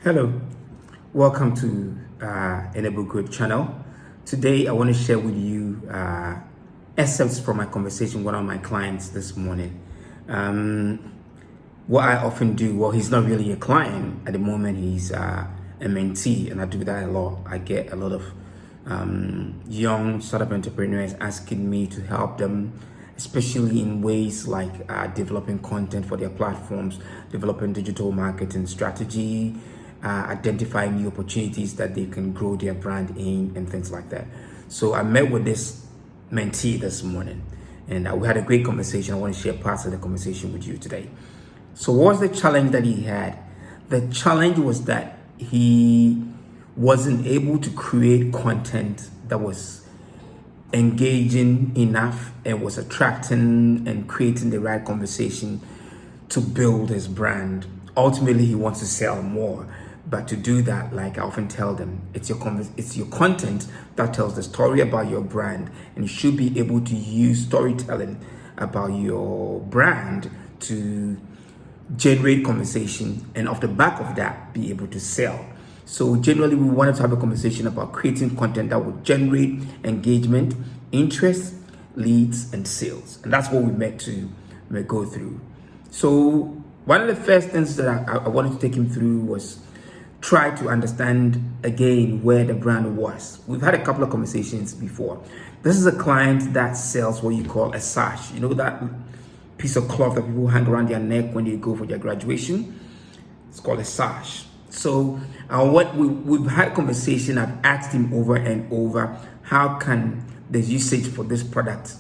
Hello, welcome to Enable Growth channel. Today, I want to share with you excerpts from my conversation with one of my clients this morning. What I often do, well, he's not really a client at the moment, he's a mentee, and I do that a lot. I get a lot of young startup entrepreneurs asking me to help them, especially in ways like developing content for their platforms, developing digital marketing strategy, identifying new opportunities that they can grow their brand in, and things like that. So I met with this mentee this morning, and we had a great conversation. I want to share parts of the conversation with you today. So what was the challenge that he had? The challenge was that he wasn't able to create content that was engaging enough and was attracting and creating the right conversation to build his brand. Ultimately, he wants to sell more. But to do that, like I often tell them, it's your content that tells the story about your brand, and you should be able to use storytelling about your brand to generate conversation, and off the back of that, be able to sell. So generally, we wanted to have a conversation about creating content that would generate engagement, interest, leads, and sales, and that's what we met to go through. So one of the first things that I wanted to take him through was try to understand again where the brand was. We've had a couple of conversations before. This is a client that sells what you call a sash. You know that piece of cloth that people hang around their neck when they go for their graduation? It's called a sash. So what we've had a conversation, I've asked him over and over, how can the usage for this product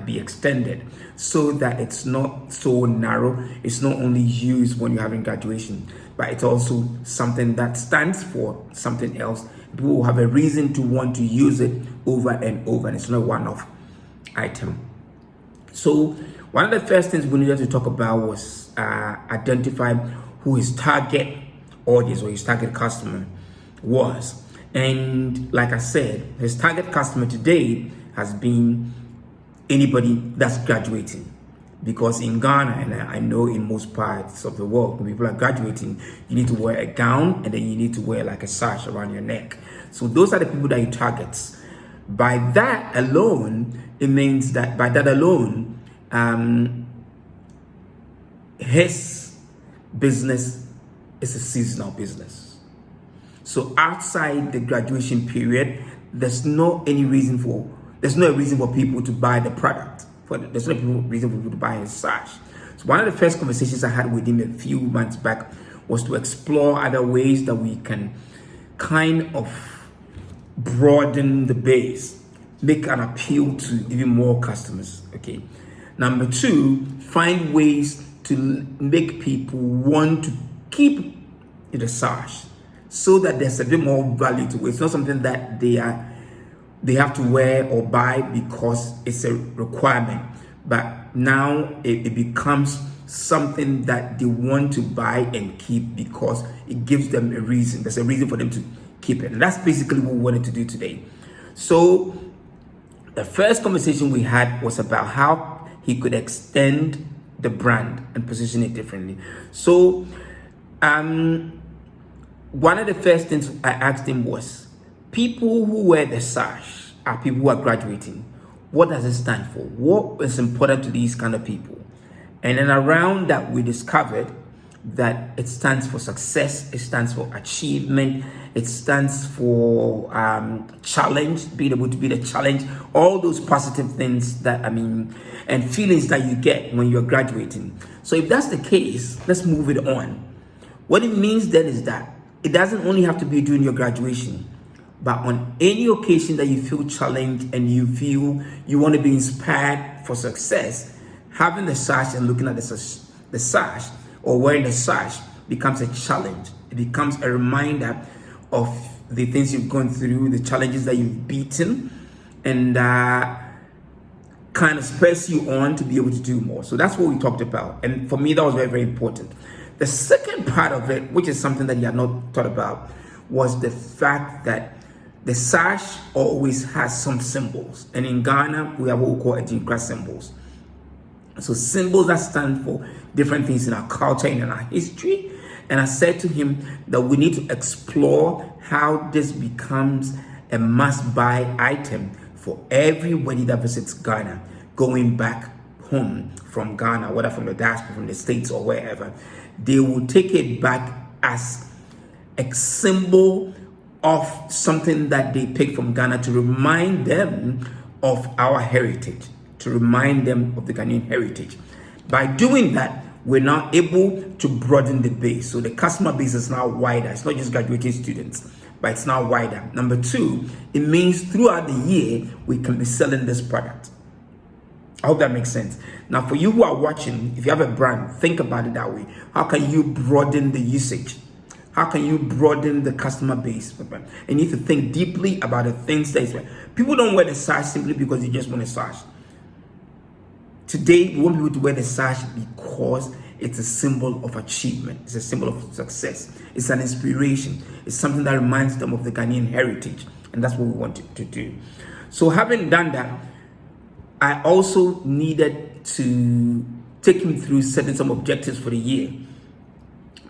be extended so that it's not so narrow. It's not only used when you're having graduation, but it's also something that stands for something else. People will have a reason to want to use it over and over, and it's not a one-off item. So one of the first things we needed to talk about was identify who his target audience or his target customer was. And like I said, his target customer today has been anybody that's graduating, because in Ghana, and I know in most parts of the world, when people are graduating, you need to wear a gown and then you need to wear like a sash around your neck. So those are the people that he targets. By that alone, it means that by that alone, his business is a seasonal business. So outside the graduation period, there's no reason for people to buy the product. There's no reason for people to buy his sash. So one of the first conversations I had with him a few months back was to explore other ways that we can kind of broaden the base, make an appeal to even more customers. Okay. Number two, find ways to make people want to keep the sash so that there's a bit more value to it. It's not something that they have to wear or buy because it's a requirement, but now it becomes something that they want to buy and keep because it gives them a reason. There's a reason for them to keep it, and that's basically what we wanted to do today. So the first conversation we had was about how he could extend the brand and position it differently. So one of the first things I asked him was, people who wear the sash are people who are graduating. What does it stand for? What is important to these kind of people? And then around that, we discovered that it stands for success, it stands for achievement, it stands for challenge, being able to beat a challenge, all those positive things and feelings that you get when you're graduating. So if that's the case, let's move it on. What it means then is that it doesn't only have to be during your graduation, but on any occasion that you feel challenged and you feel you want to be inspired for success, having the sash and looking at the sash or wearing the sash becomes a challenge. It becomes a reminder of the things you've gone through, the challenges that you've beaten, and kind of spurs you on to be able to do more. So that's what we talked about. And for me, that was very, very important. The second part of it, which is something that you had not thought about, was the fact that the sash always has some symbols. And in Ghana, we have what we call Adinkra symbols. So symbols that stand for different things in our culture and in our history. And I said to him that we need to explore how this becomes a must-buy item for everybody that visits Ghana, going back home from Ghana, whether from the diaspora, from the States, or wherever. They will take it back as a symbol of something that they picked from Ghana to remind them of our heritage, to remind them of the Ghanaian heritage. By doing that, we're now able to broaden the base. So the customer base is now wider. It's not just graduating students, but it's now wider. Number two, it means throughout the year, we can be selling this product. I hope that makes sense. Now, for you who are watching, if you have a brand, think about it that way. How can you broaden the usage? How can you broaden the customer base? And you need to think deeply about the things that people don't wear the sash simply because they just want a sash. Today, we want people to wear the sash because it's a symbol of achievement. It's a symbol of success. It's an inspiration. It's something that reminds them of the Ghanaian heritage. And that's what we wanted to do. So having done that, I also needed to take him through setting some objectives for the year.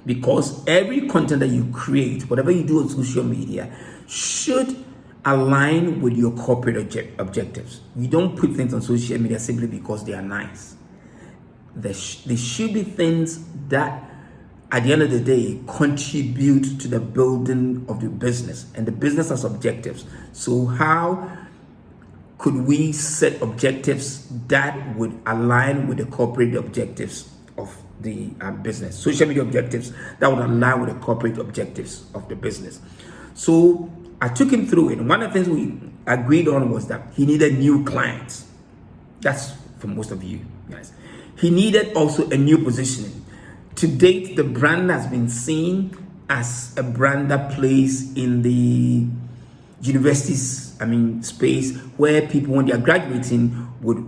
Because every content that you create, whatever you do on social media, should align with your corporate objectives. You don't put things on social media simply because they are nice. They should be things that, at the end of the day, contribute to the building of the business. And the business has objectives. So how could we set objectives that would align with the corporate objectives of the business? Social media objectives that would align with the corporate objectives of the business. So I took him through it. And one of the things we agreed on was that he needed new clients. That's for most of you guys. He needed also a new positioning. To date, the brand has been seen as a brand that plays in the universities, space where people, when they are graduating, would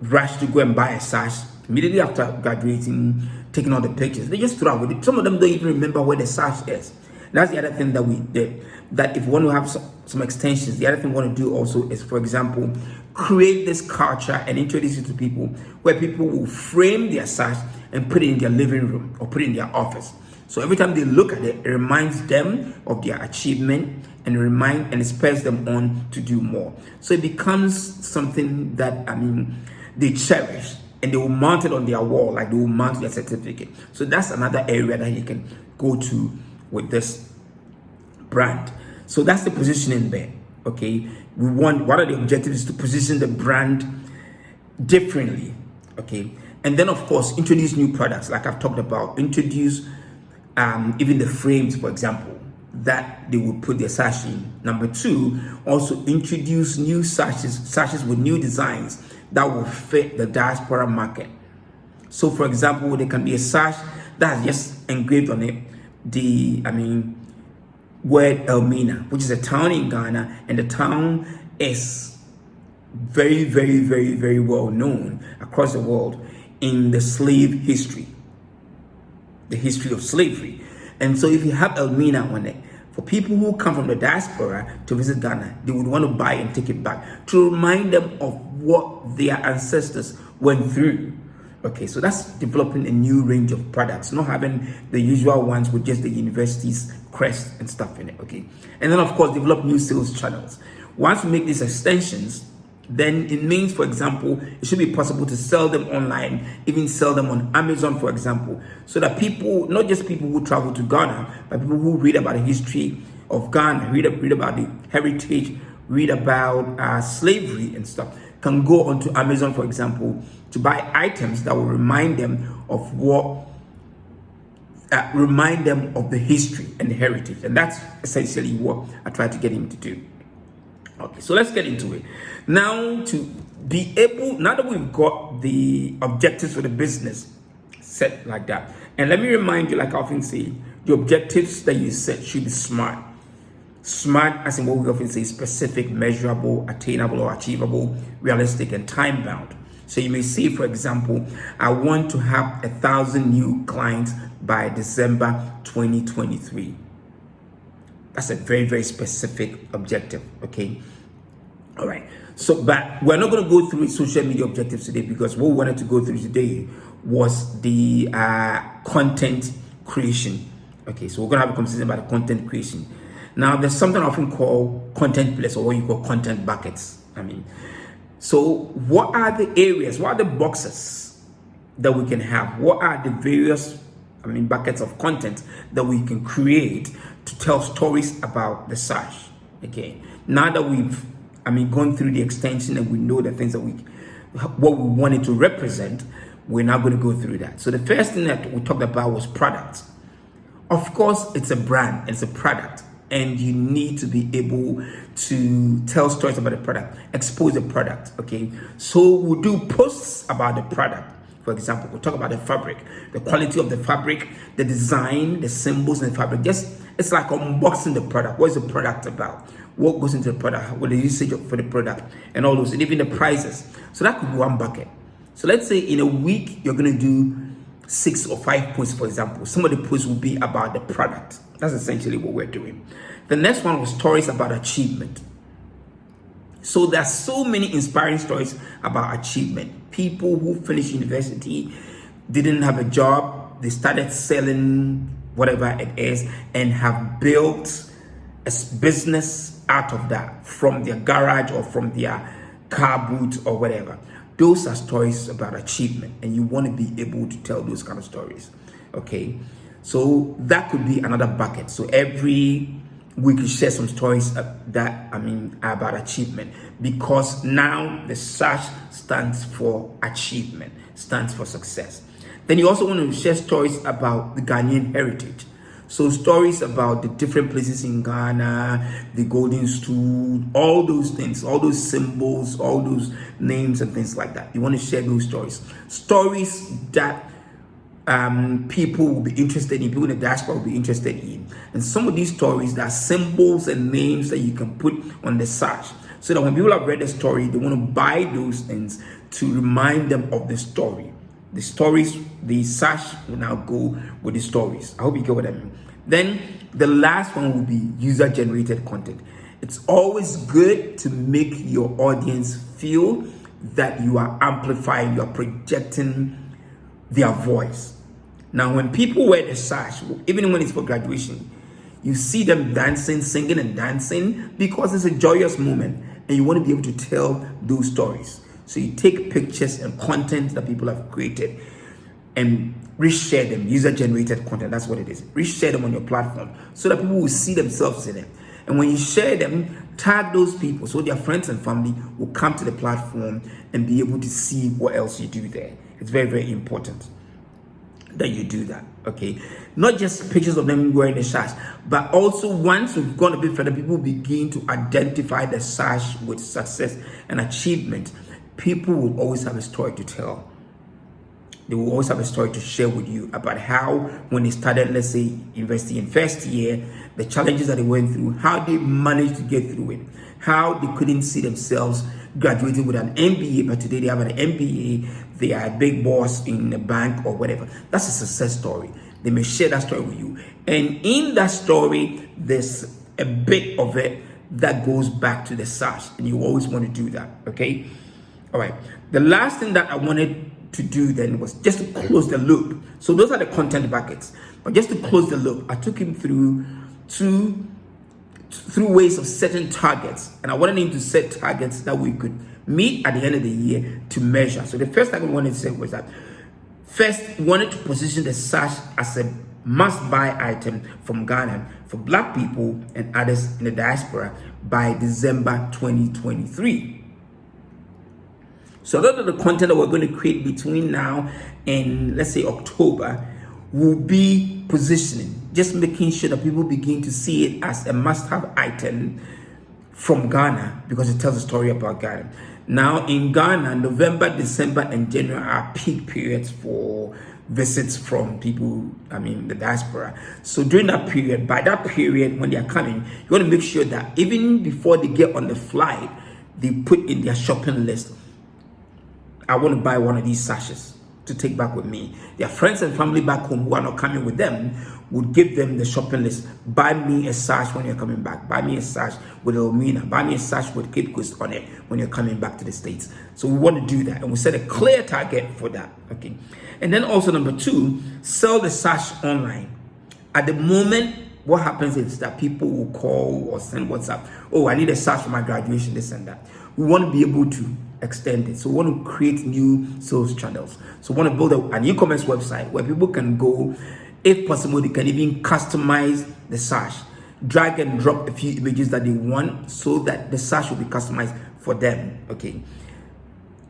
rush to go and buy a sash immediately after graduating, taking all the pictures. They just throw it. Some of them don't even remember where the sash is. That's the other thing that we did. That if we want to have some extensions, the other thing we want to do also is, for example, create this culture and introduce it to people where people will frame their sash and put it in their living room or put it in their office. So every time they look at it, it reminds them of their achievement and it spurs them on to do more. So it becomes something that they cherish, and they will mount it on their wall, like they will mount their certificate. So that's another area that you can go to with this brand. So that's the positioning there. Okay, one of the objectives is to position the brand differently. Okay, and then of course introduce new products, like I've talked about. Introduce even the frames, for example, that they would put their sash in. Number two, also introduce new sashes with new designs that will fit the diaspora market. So for example, there can be a sash that has just engraved on it the word Elmina, which is a town in Ghana, and the town is very, very, very, very well known across the world in the slave history, the history of slavery. And so if you have Elmina on it, for people who come from the diaspora to visit Ghana, they would want to buy and take it back to remind them of what their ancestors went through. Okay, so that's developing a new range of products, not having the usual ones with just the university's crest and stuff in it. Okay, and then of course develop new sales channels. Once we make these extensions, then it means, for example, it should be possible to sell them online, even sell them on Amazon, for example, so that people, not just people who travel to Ghana, but people who read about the history of Ghana, read about the heritage, read about slavery and stuff, can go onto Amazon, for example, to buy items that will remind them of the history and the heritage. And that's essentially what I try to get him to do. Okay, so let's get into it. Now, to be able, now that we've got the objectives for the business set like that, and let me remind you, like I often say, the objectives that you set should be SMART. SMART, as in what we often say, specific, measurable, attainable or achievable, realistic, and time-bound. So you may say, for example, I want to have 1,000 new clients by December 2023. That's a very, very specific objective, okay? All right. So, but we're not going to go through social media objectives today, because what we wanted to go through today was the content creation Okay, so we're gonna have a conversation about the content creation. Now, there's something I often call content pillars, or what you call content buckets. So what are the areas? What are the boxes that we can have? What are the various, buckets of content that we can create to tell stories about the search? Okay, now that we've, gone through the extension and we know the things that what we wanted to represent, we're now going to go through that. So the first thing that we talked about was product. Of course, it's a brand, it's a product, and you need to be able to tell stories about the product, expose the product. Okay, so we'll do posts about the product. For example, we'll talk about the fabric, the quality of the fabric, the design, the symbols in the fabric. It's like unboxing the product. What is the product about? What goes into the product? What the usage for the product, and all those, and even the prices. So that could be one bucket. So let's say in a week you're going to do 6 or 5 posts, for example. Some of the posts will be about the product. That's essentially what we're doing. The next one was stories about achievement. So there's so many inspiring stories about achievement. People who finished university, didn't have a job, they started selling whatever it is and have built a business out of that, from their garage or from their car boot or whatever. Those are stories about achievement, and you want to be able to tell those kind of stories. Okay, so that could be another bucket. So every week you share some stories that are about achievement, because now the search stands for achievement, stands for success. Then you also want to share stories about the Ghanaian heritage. So stories about the different places in Ghana, the golden stool, all those things, all those symbols, all those names and things like that. You want to share those stories. Stories that people will be interested in, people in the diaspora will be interested in. And some of these stories, there are symbols and names that you can put on the search, so that when people have read the story, they want to buy those things to remind them of the story. The stories, the search will now go with the stories. I hope you get what I mean. Then the last one will be user-generated content. It's always good to make your audience feel that you are amplifying, you are projecting their voice. Now, when people wear the sash, even when it's for graduation, you see them dancing, singing and dancing, because it's a joyous moment and you want to be able to tell those stories. So you take pictures and content that people have created and reshare them, user-generated content. That's what it is. Reshare them on your platform so that people will see themselves in it. And when you share them, tag those people so their friends and family will come to the platform and be able to see what else you do there. It's very, very important that you do that. Okay, not just pictures of them wearing the sash, but also once we've gone a bit further, people begin to identify the sash with success and achievement. People will always have a story to tell. They will always have a story to share with you about how, when they started, let's say, university in first year, the challenges that they went through, how they managed to get through it, how they couldn't see themselves graduating with an MBA, but today they have an MBA, they are a big boss in a bank or whatever. That's a success story. They may share that story with you. And in that story, there's a bit of it that goes back to the search, and you always want to do that, okay? All right, the last thing that I wanted to do then was just to close the loop. So those are the content buckets. But just to close the loop, I took him through ways of setting targets. And I wanted him to set targets that we could meet at the end of the year to measure. So the first thing I wanted to say was that first, we wanted to position the search as a must-buy item from Ghana for Black people and others in the diaspora by December 2023. So a lot of the content that we're going to create between now and, let's say, October will be positioning, just making sure that people begin to see it as a must-have item from Ghana, because it tells a story about Ghana. Now, in Ghana, November, December, and January are peak periods for visits from people, the diaspora. So during that period, by that period, when they are coming, you want to make sure that even before they get on the flight, they put in their shopping list, I want to buy one of these sashes to take back with me. Their friends and family back home who are not coming with them would give them the shopping list. Buy me a sash when you're coming back. Buy me a sash with Elmina. Buy me a sash with Cape Coast on it when you're coming back to the States. So we want to do that, and we set a clear target for that. Okay. And then also number 2, sell the sash online. At the moment, what happens is that people will call or send WhatsApp. Oh, I need a search for my graduation, this and that. We want to be able to extend it. So we want to create new sales channels. So we want to build an e-commerce website where people can go. If possible, they can even customize the search, drag and drop a few images that they want so that the search will be customized for them, okay?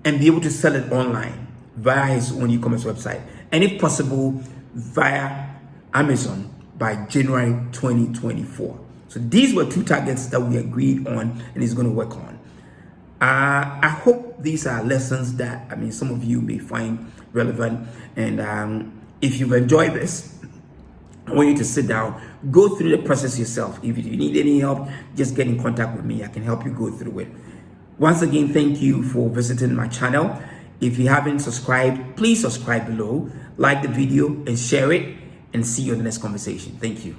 And be able to sell it online via his own e-commerce website. And if possible, via Amazon by January 2024. So these were 2 targets that we agreed on and he's going to work on. I hope these are lessons that, some of you may find relevant. And if you've enjoyed this, I want you to sit down, go through the process yourself. If you need any help, just get in contact with me. I can help you go through it. Once again, thank you for visiting my channel. If you haven't subscribed, please subscribe below, like the video and share it, and see you in the next conversation. Thank you.